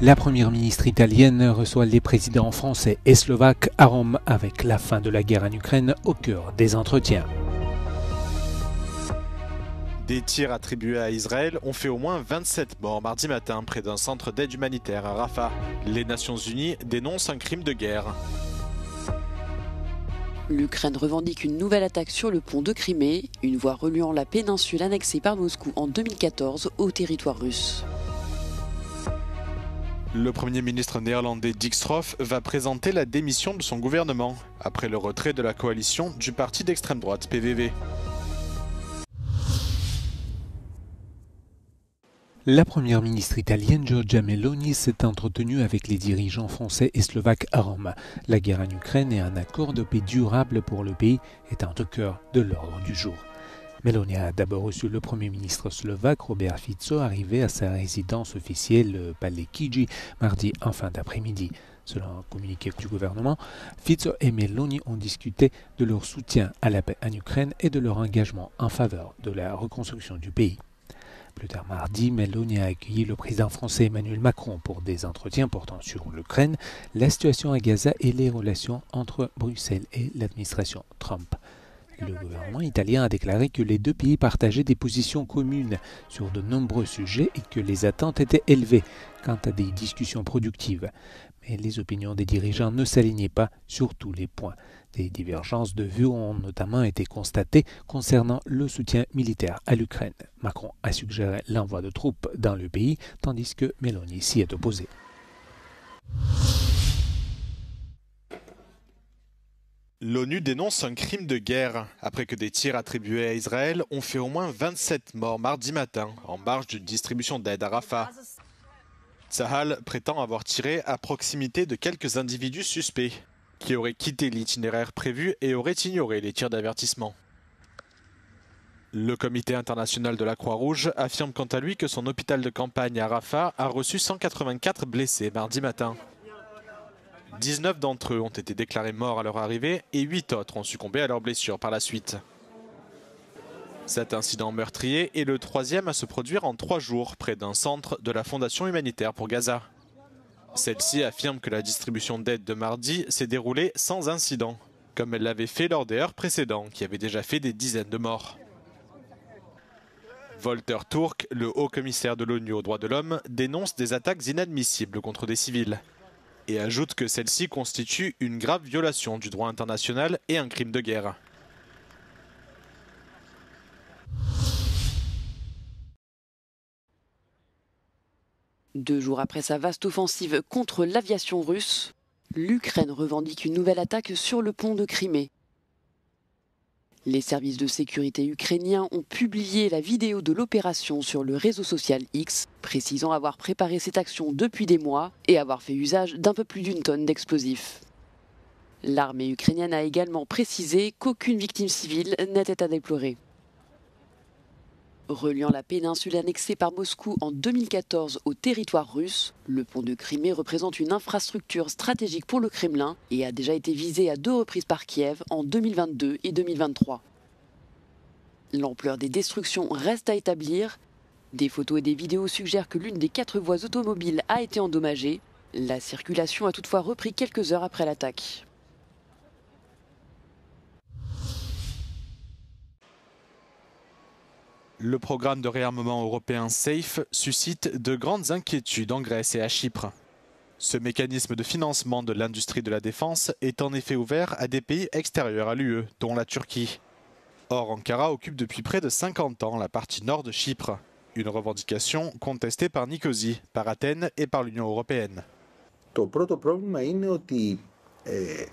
La première ministre italienne reçoit les présidents français et slovaques à Rome avec la fin de la guerre en Ukraine au cœur des entretiens. Des tirs attribués à Israël ont fait au moins 27 morts mardi matin près d'un centre d'aide humanitaire à Rafah. Les Nations Unies dénoncent un crime de guerre. L'Ukraine revendique une nouvelle attaque sur le pont de Crimée, une voie reliant la péninsule annexée par Moscou en 2014 au territoire russe. Le Premier ministre néerlandais Dick Schoof va présenter la démission de son gouvernement après le retrait de la coalition du parti d'extrême droite PVV. La première ministre italienne Giorgia Meloni s'est entretenue avec les dirigeants français et slovaques à Rome. La guerre en Ukraine et un accord de paix durable pour le pays étant au cœur de l'ordre du jour. Meloni a d'abord reçu le premier ministre slovaque Robert Fico arrivé à sa résidence officielle, le Palais Chigi, mardi en fin d'après-midi. Selon un communiqué du gouvernement, Fico et Meloni ont discuté de leur soutien à la paix en Ukraine et de leur engagement en faveur de la reconstruction du pays. Plus tard mardi, Meloni a accueilli le président français Emmanuel Macron pour des entretiens portant sur l'Ukraine, la situation à Gaza et les relations entre Bruxelles et l'administration Trump. Le gouvernement italien a déclaré que les deux pays partageaient des positions communes sur de nombreux sujets et que les attentes étaient élevées quant à des discussions productives. Mais les opinions des dirigeants ne s'alignaient pas sur tous les points. Des divergences de vues ont notamment été constatées concernant le soutien militaire à l'Ukraine. Macron a suggéré l'envoi de troupes dans le pays, tandis que Meloni s'y est opposée. L'ONU dénonce un crime de guerre après que des tirs attribués à Israël ont fait au moins 27 morts mardi matin en marge d'une distribution d'aide à Rafah. Tsahal prétend avoir tiré à proximité de quelques individus suspects qui auraient quitté l'itinéraire prévu et auraient ignoré les tirs d'avertissement. Le Comité international de la Croix-Rouge affirme quant à lui que son hôpital de campagne à Rafah a reçu 184 blessés mardi matin. 19 d'entre eux ont été déclarés morts à leur arrivée et 8 autres ont succombé à leurs blessures par la suite. Cet incident meurtrier est le troisième à se produire en 3 jours près d'un centre de la Fondation humanitaire pour Gaza. Celle-ci affirme que la distribution d'aide de mardi s'est déroulée sans incident, comme elle l'avait fait lors des heures précédentes, qui avaient déjà fait des dizaines de morts. Volker Turk, le haut-commissaire de l'ONU aux droits de l'homme, dénonce des attaques inadmissibles contre des civils et ajoute que celles-ci constituent une grave violation du droit international et un crime de guerre. Deux jours après sa vaste offensive contre l'aviation russe, l'Ukraine revendique une nouvelle attaque sur le pont de Crimée. Les services de sécurité ukrainiens ont publié la vidéo de l'opération sur le réseau social X, précisant avoir préparé cette action depuis des mois et avoir fait usage d'un peu plus d'1 tonne d'explosifs. L'armée ukrainienne a également précisé qu'aucune victime civile n'était à déplorer. Reliant la péninsule annexée par Moscou en 2014 au territoire russe, le pont de Crimée représente une infrastructure stratégique pour le Kremlin et a déjà été visé à 2 reprises par Kiev en 2022 et 2023. L'ampleur des destructions reste à établir. Des photos et des vidéos suggèrent que l'une des 4 voies automobiles a été endommagée. La circulation a toutefois repris quelques heures après l'attaque. Le programme de réarmement européen SAFE suscite de grandes inquiétudes en Grèce et à Chypre. Ce mécanisme de financement de l'industrie de la défense est en effet ouvert à des pays extérieurs à l'UE, dont la Turquie. Or, Ankara occupe depuis près de 50 ans la partie nord de Chypre, une revendication contestée par Nicosie, par Athènes et par l'Union européenne. Το πρώτο πρόβλημα είναι ότι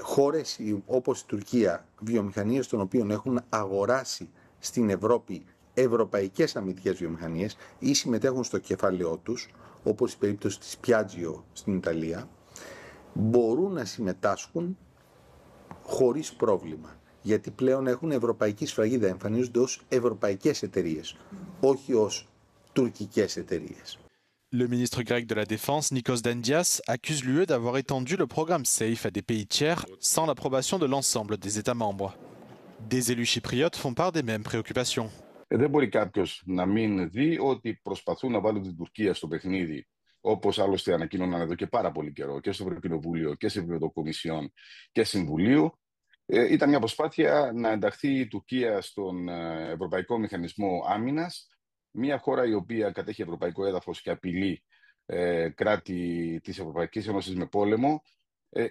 χώρες όπως η Τουρκία, βιομηχανίες των οποίων έχουν αγοράσει στην Ευρώπη ευρωπαϊκές αμυντικές βιομηχανίες ή συμμετέχουν στο κεφάλαιό τους, όπως η περίπτωση της Piaggio στην Ιταλία, μπορούν να συμμετάσχουν χωρίς πρόβλημα. Γιατί πλέον έχουν ευρωπαϊκή σφραγίδα, εμφανίζονται ως ευρωπαϊκές εταιρείες, όχι ως τουρκικές εταιρείες. Le ministre grec de la Défense, Nikos Dendias, accuse l'UE d'avoir étendu le programme SAFE à des pays tiers sans l'approbation de l'ensemble des États membres. Des élus chypriotes font part des mêmes préoccupations. Δεν μπορεί κάποιος να μην δει ότι προσπαθούν να βάλουν την Τουρκία στο παιχνίδι όπως άλλωστε ανακοίνωναν εδώ και πάρα πολύ καιρό και στο Ευρωκοινοβούλιο και σε επίπεδο Κομισιόν και Συμβουλίου, ήταν μια προσπάθεια να ενταχθεί η Τουρκία στον Ευρωπαϊκό Μηχανισμό Άμυνας, μια χώρα η οποία κατέχει ευρωπαϊκό έδαφος και απειλεί κράτη της Ευρωπαϊκής Ένωσης με πόλεμο.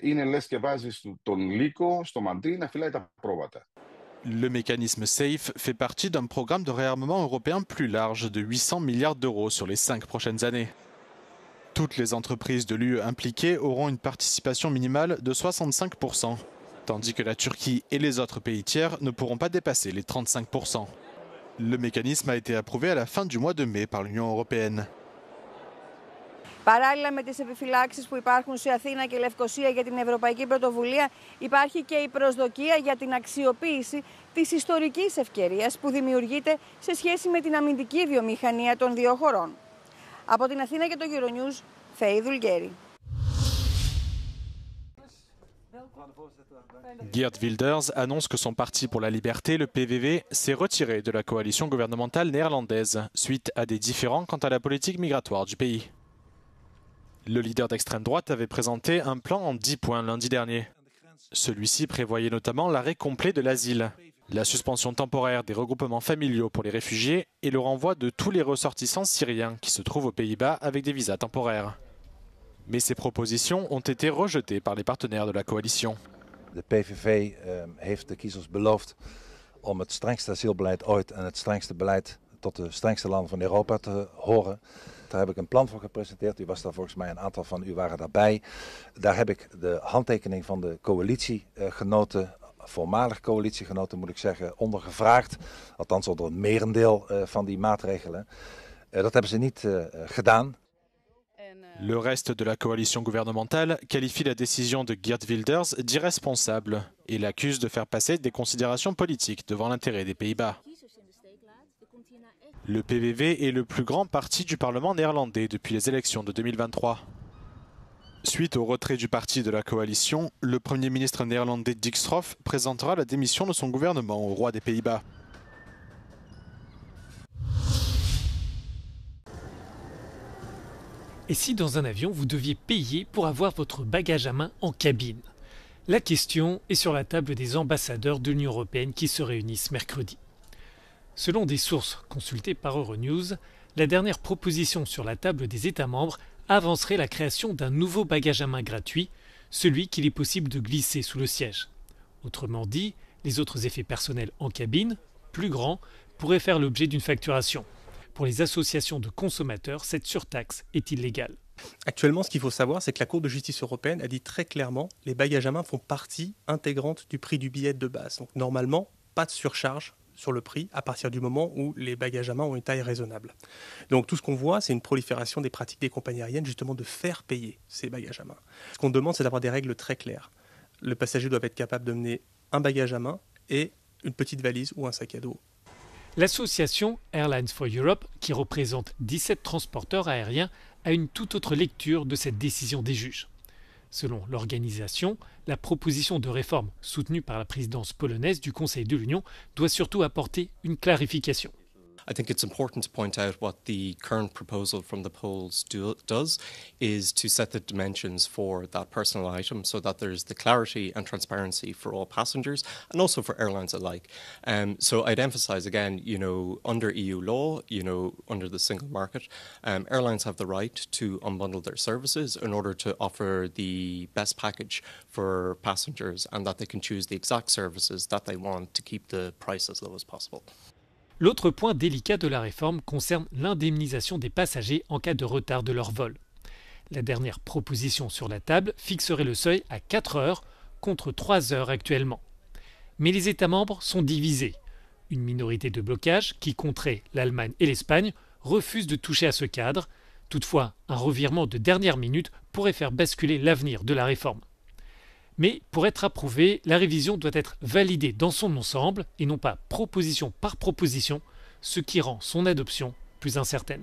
Είναι λες και βάζει τον λύκο στο μαντί να φυλάει τα πρόβατα. Le mécanisme SAFE fait partie d'un programme de réarmement européen plus large de 800 milliards d'euros sur les 5 prochaines années. Toutes les entreprises de l'UE impliquées auront une participation minimale de 65%, tandis que la Turquie et les autres pays tiers ne pourront pas dépasser les 35%. Le mécanisme a été approuvé à la fin du mois de mai par l'Union européenne. Παράλληλα με τις επιφυλάξεις που υπάρχουν σε Αθήνα και Λευκοσία για την Ευρωπαϊκή Πρωτοβουλία, υπάρχει και η προσδοκία για την αξιοποίηση της ιστορικής ευκαιρίας που δημιουργείται σε σχέση με την αμυντική βιομηχανία των δύο χωρών. Από την Αθήνα και το Euronews, Φαΐ Δουλγέρη. Geert Wilders annonce que son parti pour la liberté, le PVV, s'est retiré de la coalition gouvernementale néerlandaise suite à des différends quant à la politique migratoire du pays. Le leader d'extrême droite avait présenté un plan en 10 points lundi dernier. Celui-ci prévoyait notamment l'arrêt complet de l'asile, la suspension temporaire des regroupements familiaux pour les réfugiés et le renvoi de tous les ressortissants syriens qui se trouvent aux Pays-Bas avec des visas temporaires. Mais ces propositions ont été rejetées par les partenaires de la coalition. De PVV heeft de kiezers beloofd om het strengste asielbeleid ooit en het strengste beleid tot de strengste landen van Europa te horen. Daar heb ik een plan voor gepresenteerd. U was daar volgens mij, een aantal van u waren daarbij. Daar heb ik de handtekening van de coalitiegenoten, voormalig coalitiegenoten moet ik zeggen, onder gevraagd. Althans onder een merendeel van die maatregelen. Dat hebben ze niet gedaan. Le reste de la coalition gouvernementale qualifie la décision de Geert Wilders d'irresponsable et l'accuse de faire passer des considérations politiques devant l'intérêt des Pays-Bas. Le PVV est le plus grand parti du Parlement néerlandais depuis les élections de 2023. Suite au retrait du parti de la coalition, le Premier ministre néerlandais Dick Schoof présentera la démission de son gouvernement au roi des Pays-Bas. Et si dans un avion, vous deviez payer pour avoir votre bagage à main en cabine? La question est sur la table des ambassadeurs de l'Union européenne qui se réunissent mercredi. Selon des sources consultées par Euronews, la dernière proposition sur la table des États membres avancerait la création d'un nouveau bagage à main gratuit, celui qu'il est possible de glisser sous le siège. Autrement dit, les autres effets personnels en cabine, plus grands, pourraient faire l'objet d'une facturation. Pour les associations de consommateurs, cette surtaxe est illégale. Actuellement, ce qu'il faut savoir, c'est que la Cour de justice européenne a dit très clairement que les bagages à main font partie intégrante du prix du billet de base. Donc normalement, pas de surcharge sur le prix à partir du moment où les bagages à main ont une taille raisonnable. Donc tout ce qu'on voit, c'est une prolifération des pratiques des compagnies aériennes justement de faire payer ces bagages à main. Ce qu'on demande, c'est d'avoir des règles très claires. Le passager doit être capable de mener un bagage à main et une petite valise ou un sac à dos. L'association Airlines for Europe, qui représente 17 transporteurs aériens, a une toute autre lecture de cette décision des juges. Selon l'organisation, la proposition de réforme soutenue par la présidence polonaise du Conseil de l'Union doit surtout apporter une clarification. I think it's important to point out what the current proposal from the Poles does is to set the dimensions for that personal item so that there's the clarity and transparency for all passengers and also for airlines alike. So I'd emphasize again, under EU law, under the single market, airlines have the right to unbundle their services in order to offer the best package for passengers and that they can choose the exact services that they want to keep the price as low as possible. L'autre point délicat de la réforme concerne l'indemnisation des passagers en cas de retard de leur vol. La dernière proposition sur la table fixerait le seuil à 4 heures contre 3 heures actuellement. Mais les États membres sont divisés. Une minorité de blocage, qui compterait l'Allemagne et l'Espagne, refuse de toucher à ce cadre. Toutefois, un revirement de dernière minute pourrait faire basculer l'avenir de la réforme. Mais pour être approuvée, la révision doit être validée dans son ensemble et non pas proposition par proposition, ce qui rend son adoption plus incertaine.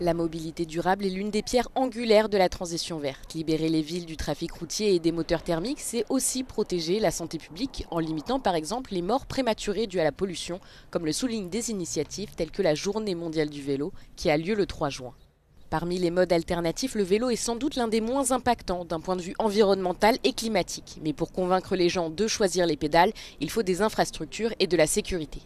La mobilité durable est l'une des pierres angulaires de la transition verte. Libérer les villes du trafic routier et des moteurs thermiques, c'est aussi protéger la santé publique en limitant par exemple les morts prématurées dues à la pollution, comme le soulignent des initiatives telles que la Journée mondiale du vélo qui a lieu le 3 juin. Parmi les modes alternatifs, le vélo est sans doute l'un des moins impactants d'un point de vue environnemental et climatique. Mais pour convaincre les gens de choisir les pédales, il faut des infrastructures et de la sécurité.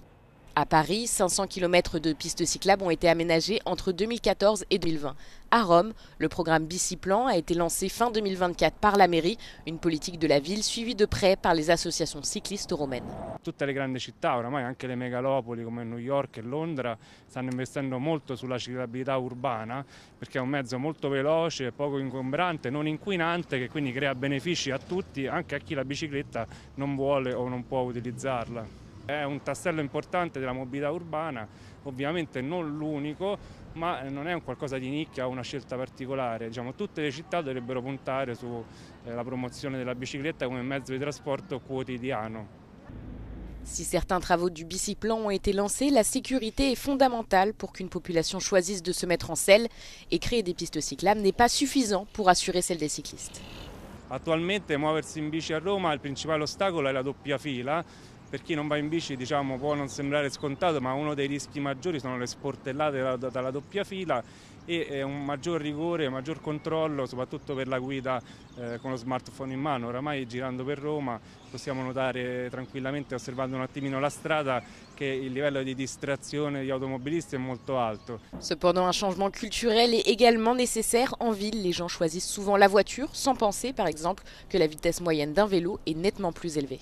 À Paris, 500 km de pistes cyclables ont été aménagées entre 2014 et 2020. À Rome, le programme Biciplan a été lancé fin 2024 par la mairie, une politique de la ville suivie de près par les associations cyclistes romaines. Tutte le grandi città, oramai anche le megalopoli come New York e Londra, stanno investendo molto sulla ciclabilità urbana perché è un mezzo molto veloce, poco ingombrante, non inquinante, che quindi crea benefici a tutti, anche a chi la bicicletta non vuole o non può utilizzarla. È un tassello importante della mobilità urbana, ovviamente non l'unico, ma non è un qualcosa di nicchia o una scelta particolare. Tutte le città dovrebbero puntare sulla promozione della bicicletta come mezzo di trasporto quotidiano. Si certains travaux du Biciplan ont été lancés, la sécurité est fondamentale pour qu'une population choisisse de se mettre en selle et créer des pistes cyclables n'est pas suffisant pour assurer celle des cyclistes. Attualmente muoversi in bici a Roma il principale ostacolo è la doppia fila. Per chi non va in bici può non sembrare scontato, ma uno dei rischi maggiori sono le sportellate dalla doppia fila e un maggior rigore, maggior controllo, soprattutto per la guida con lo smartphone in mano. Oramai girando per Roma possiamo notare tranquillamente, osservando un attimino la strada, che il livello di distrazione degli automobilisti è molto alto. Cependant, un changement culturel est également nécessaire. En ville, les gens choisissent souvent la voiture, sans penser par exemple que la vitesse moyenne d'un vélo est nettement plus élevée.